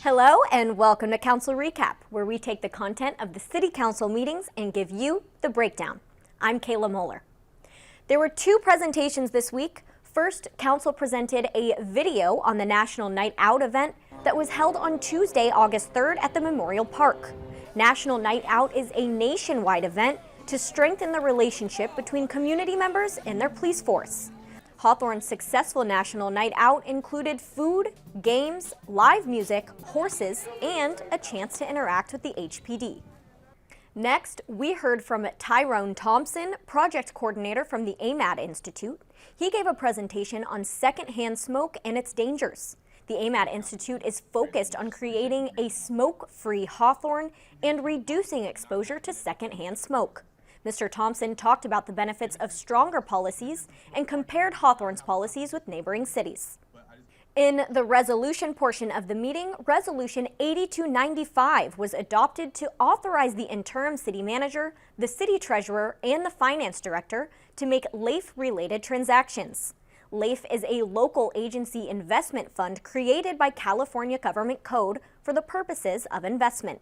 Hello and welcome to Council Recap, where we take the content of the City Council meetings and give you the breakdown. I'm Kayla Moeller. There were two presentations this week. First, Council presented a video on the National Night Out event that was held on Tuesday, August 3rd at the Memorial Park. National Night Out is a nationwide event to strengthen the relationship between community members and their police force. Hawthorne's successful National Night Out included food, games, live music, horses, and a chance to interact with the HPD. Next, we heard from Tyrone Thompson, project coordinator from the AMAD Institute. He gave a presentation on secondhand smoke and its dangers. The AMAD Institute is focused on creating a smoke-free Hawthorne and reducing exposure to secondhand smoke. Mr. Thompson talked about the benefits of stronger policies and compared Hawthorne's policies with neighboring cities. In the resolution portion of the meeting, Resolution 8295 was adopted to authorize the interim city manager, the city treasurer, and the finance director to make LAIF-related transactions. LAIF is a local agency investment fund created by California Government Code for the purposes of investment.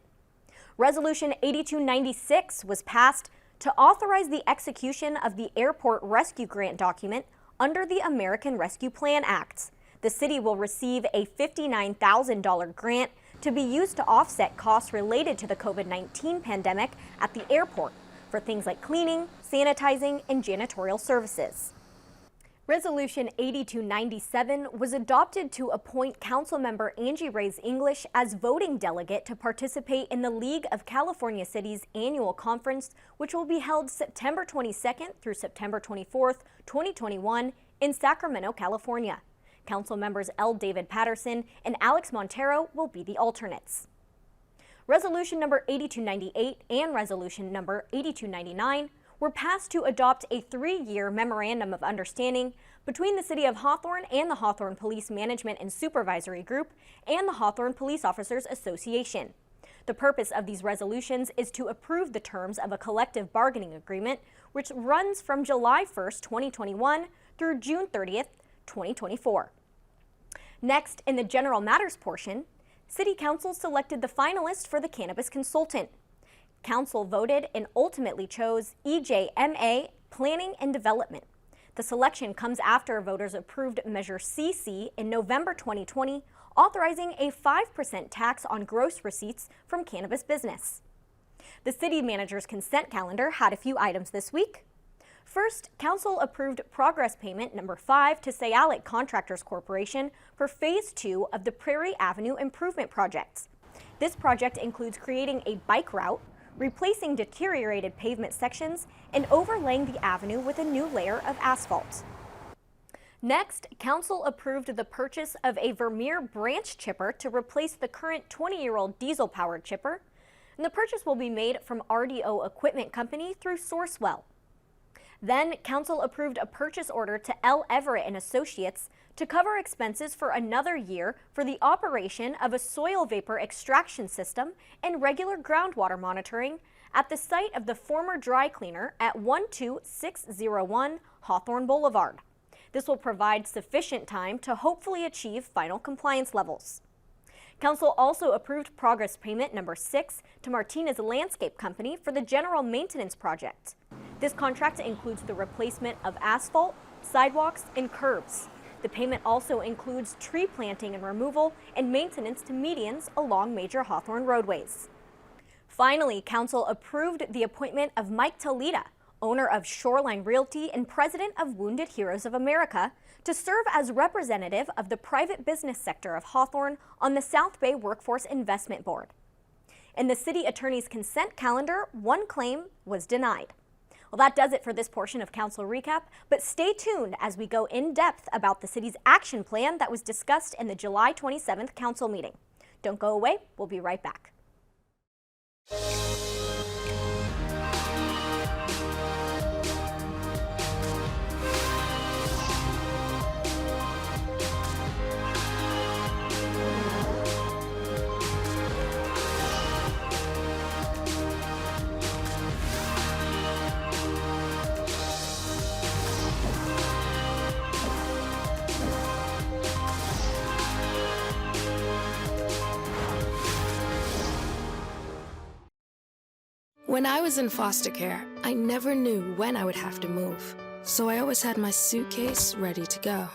Resolution 8296 was passed to authorize the execution of the Airport Rescue Grant document under the American Rescue Plan Act. The city will receive a $59,000 grant to be used to offset costs related to the COVID-19 pandemic at the airport for things like cleaning, sanitizing, and janitorial services. Resolution 8297 was adopted to appoint Councilmember Angie Reyes English as voting delegate to participate in the League of California Cities annual conference, which will be held September 22nd through September 24th, 2021 in Sacramento, California. Council members L. David Patterson and Alex Montero will be the alternates. Resolution number 8298 and resolution number 8299 were passed to adopt a 3-year memorandum of understanding between the City of Hawthorne and the Hawthorne Police Management and Supervisory Group and the Hawthorne Police Officers Association. The purpose of these resolutions is to approve the terms of a collective bargaining agreement, which runs from July 1st, 2021 through June 30th, 2024. Next, in the General Matters portion, City Council selected the finalist for the Cannabis Consultant. Council voted and ultimately chose EJMA Planning and Development. The selection comes after voters approved Measure CC in November 2020, authorizing a 5% tax on gross receipts from cannabis business. The city manager's consent calendar had a few items this week. First, Council approved progress payment number 5 to Sayalik Contractors Corporation for Phase 2 of the Prairie Avenue Improvement Project. This project includes creating a bike route, replacing deteriorated pavement sections, and overlaying the avenue with a new layer of asphalt. Next, Council approved the purchase of a Vermeer branch chipper to replace the current 20-year-old diesel-powered chipper, and the purchase will be made from RDO Equipment Company through Sourcewell. Then, Council approved a purchase order to L. Everett and Associates to cover expenses for another year for the operation of a soil vapor extraction system and regular groundwater monitoring at the site of the former dry cleaner at 12601 Hawthorne Boulevard. This will provide sufficient time to hopefully achieve final compliance levels. Council also approved progress payment number 6 to Martinez Landscape Company for the general maintenance project. This contract includes the replacement of asphalt, sidewalks, and curbs. The payment also includes tree planting and removal and maintenance to medians along major Hawthorne roadways. Finally, Council approved the appointment of Mike Talita, owner of Shoreline Realty and president of Wounded Heroes of America, to serve as representative of the private business sector of Hawthorne on the South Bay Workforce Investment Board. In the city attorney's consent calendar, one claim was denied. Well, that does it for this portion of Council Recap, but stay tuned as we go in depth about the city's action plan that was discussed in the July 27th Council meeting. Don't go away, we'll be right back. When I was in foster care, I never knew when I would have to move, so I always had my suitcase ready to go.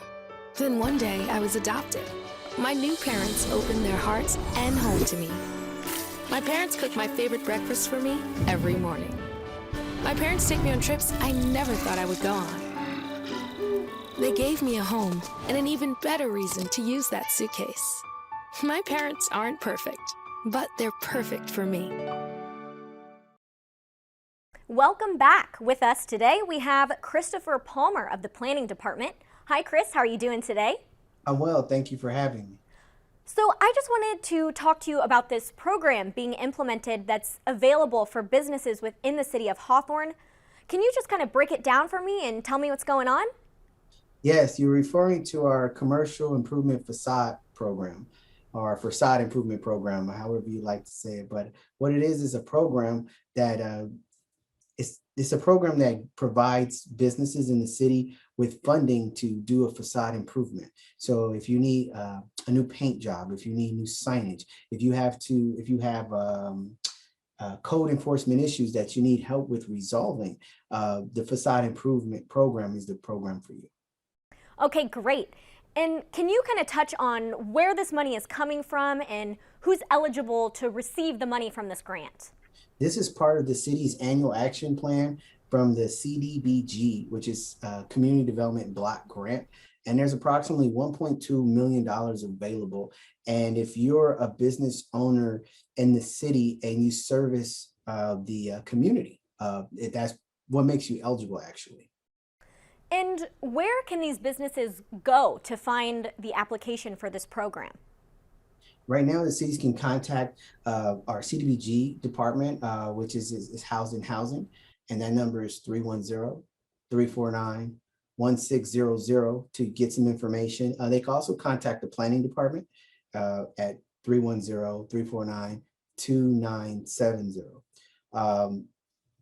Then one day, I was adopted. My new parents opened their hearts and home to me. My parents cook my favorite breakfast for me every morning. My parents take me on trips I never thought I would go on. They gave me a home and an even better reason to use that suitcase. My parents aren't perfect, but they're perfect for me. Welcome back. With us today, we have Christopher Palmer of the Planning Department. Hi, Chris. How are you doing today? I'm well. Thank you for having me. So I just wanted to talk to you about this program being implemented that's available for businesses within the city of Hawthorne. Can you just kind of break it down for me and tell me what's going on? Yes, you're referring to our commercial improvement facade program, or facade improvement program, however you like to say it. But what it is a program that it's a program that provides businesses in the city with funding to do a facade improvement. So if you need a new paint job, if you need new signage, if you have code enforcement issues that you need help with resolving, the facade improvement program is the program for you. Okay, great. And can you kind of touch on where this money is coming from and who's eligible to receive the money from this grant? This is part of the city's annual action plan from the CDBG, which is Community Development Block Grant. And there's approximately $1.2 million available. And if you're a business owner in the city and you service the community, that's what makes you eligible, actually. And where can these businesses go to find the application for this program? Right now, the cities can contact our CDBG department, which is housed in housing, and that number is 310-349-1600 to get some information. They can also contact the planning department at 310-349-2970.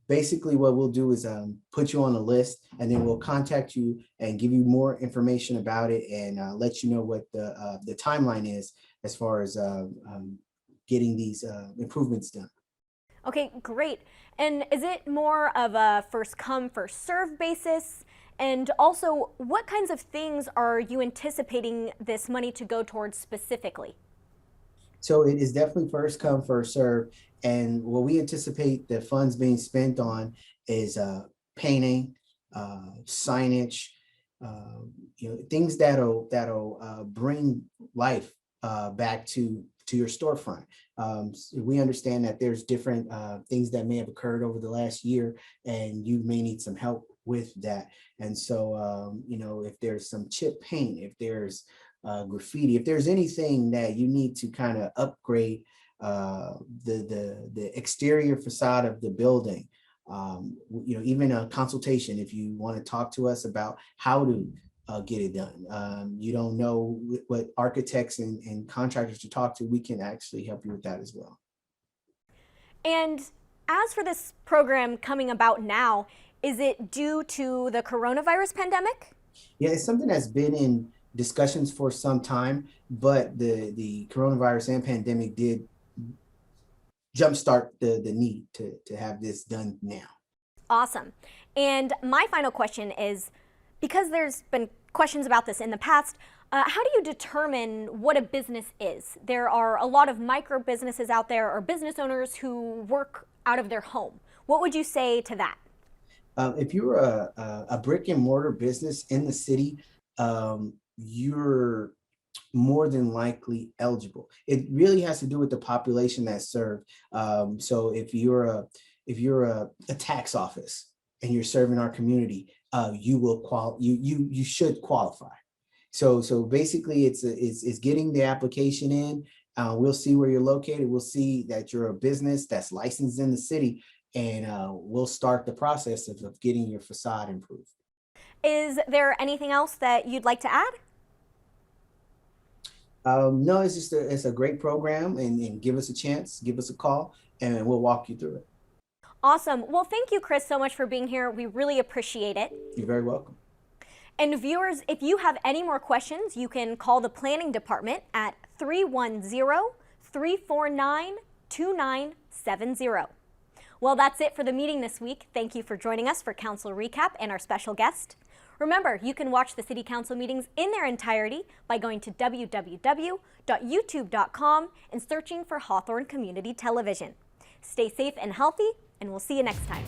Basically, what we'll do is put you on a list, and then we'll contact you and give you more information about it and let you know what the timeline is as far as getting these improvements done. Okay, great. And is it more of a first come, first serve basis? And also, what kinds of things are you anticipating this money to go towards specifically? So it is definitely first come, first serve. And what we anticipate the funds being spent on is painting, signage, things that'll bring life back to your storefront. We understand that there's different things that may have occurred over the last year, and you may need some help with that. And so, if there's some chip paint, if there's graffiti, if there's anything that you need to kind of upgrade the exterior facade of the building, even a consultation, if you want to talk to us about how to get it done. You don't know what architects and contractors to talk to, we can actually help you with that as well. And as for this program coming about now, is it due to the coronavirus pandemic? Yeah, it's something that's been in discussions for some time, but the coronavirus and pandemic did jumpstart the need to have this done now. Awesome. And my final question is, because there's been questions about this in the past, how do you determine what a business is? There are a lot of micro businesses out there, or business owners who work out of their home. What would you say to that? If you're a brick and mortar business in the city, you're more than likely eligible. It really has to do with the population that's served. So if you're a tax office and you're serving our community, you should qualify. So basically, it's getting the application in. We'll see where you're located. We'll see that you're a business that's licensed in the city, and we'll start the process of getting your facade improved. Is there anything else that you'd like to add? No, it's a great program, and give us a chance, give us a call, and we'll walk you through it. Awesome. Well, thank you, Chris, so much for being here. We really appreciate it. You're very welcome. And viewers, if you have any more questions, you can call the planning department at 310-349-2970. Well, that's it for the meeting this week. Thank you for joining us for Council Recap and our special guest. Remember, you can watch the City Council meetings in their entirety by going to www.youtube.com and searching for Hawthorne Community Television. Stay safe and healthy, and we'll see you next time.